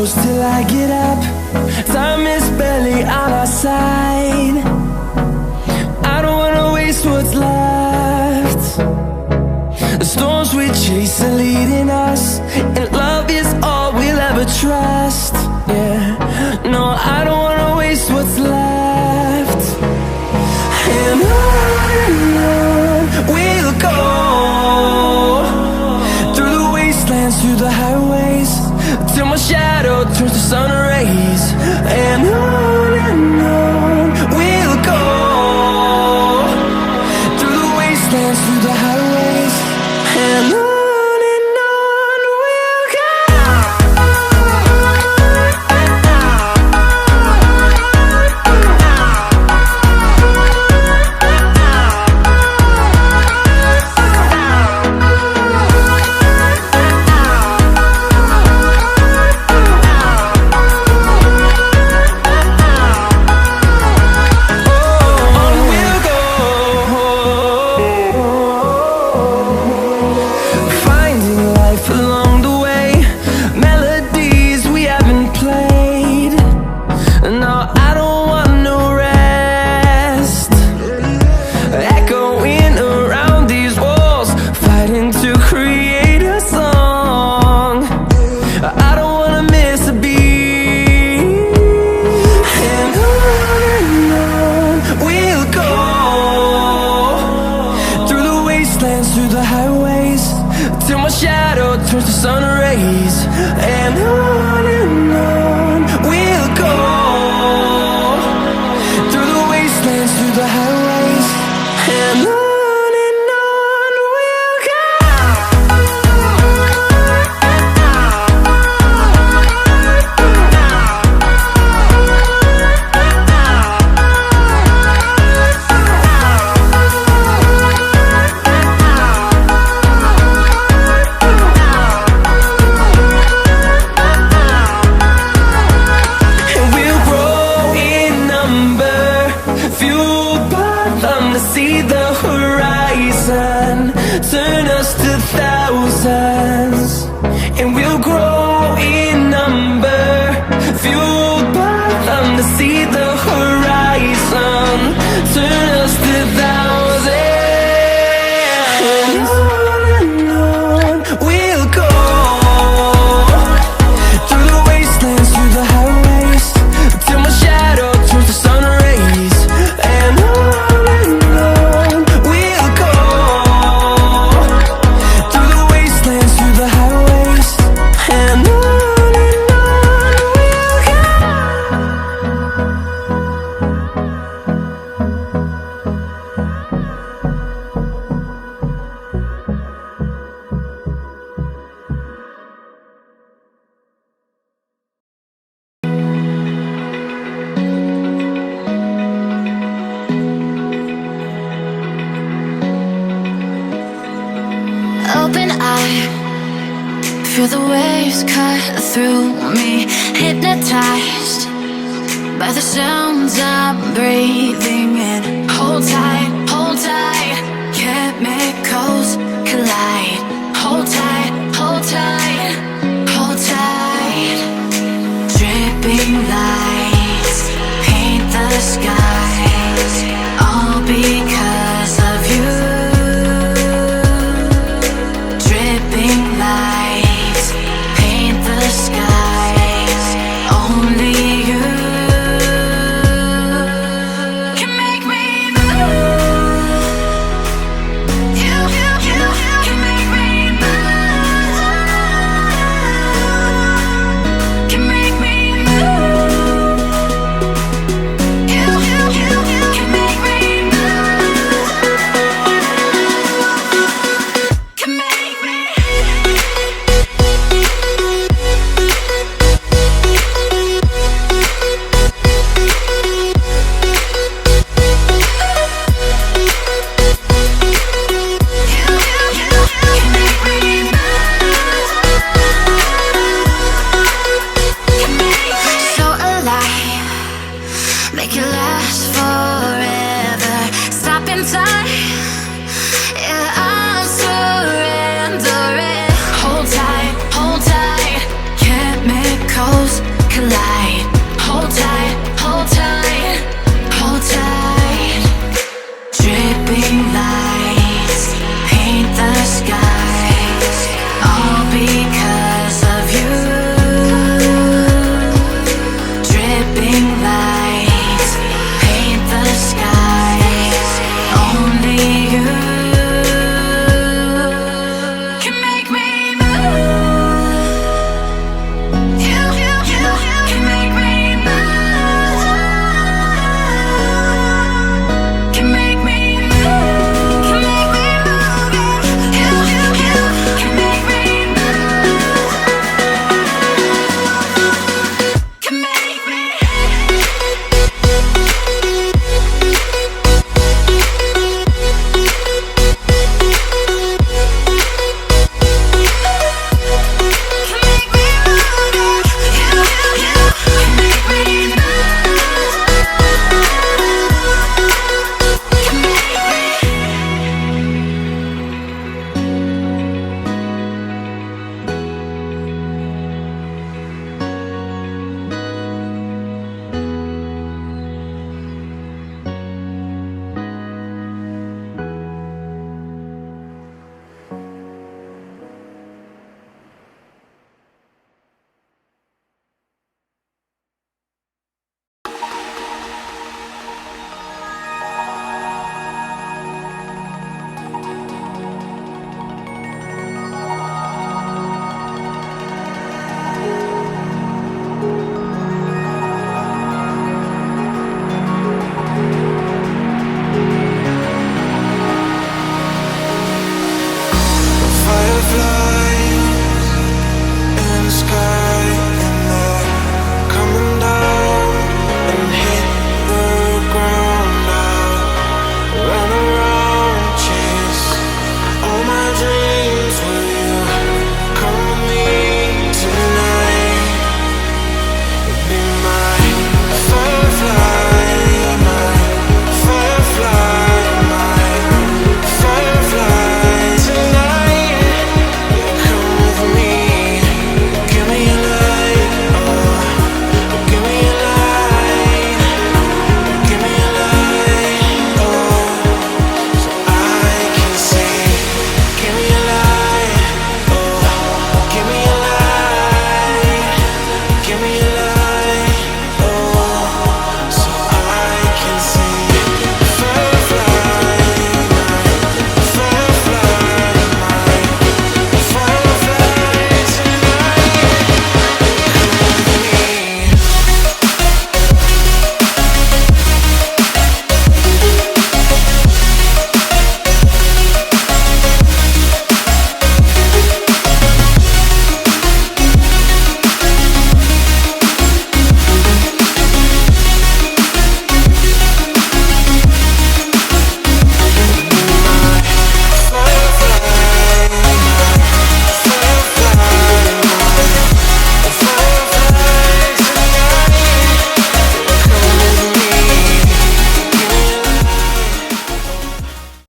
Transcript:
close till I get up. Time is barely on our side. I don't wanna waste what's left. The storms we chase are leading us, and love is all we'll ever trust. Yeah, no, I don't wanna waste what's left. And on we'll go, through the wastelands, through the highways, till my shadow turns to sun rays. And on we'll go, through the wastelands, through the highways, and on we'll go. Through the highways, till my shadow turns to sun rays. And on we'll go, through the wastelands, through the highways, and on we'll go. See the horizon, turn us to thousands, and we'll grow in number, fueled by them. To see the horizon, turn us to thousands, and on we'll go, through the wastelands, through the highways, till my shadow turns to sun rays. And on open eye, feel the waves cut through me, hypnotized by the sounds I'm breathing in. Hold tight, chemicals collide. Hold tight, hold tight, hold tight. Dripping lights paint the skies, all because of you. Lights paint the skies, only you can make me move. You can make me move. Can make me move. You can make me move. Can make me. Make it last for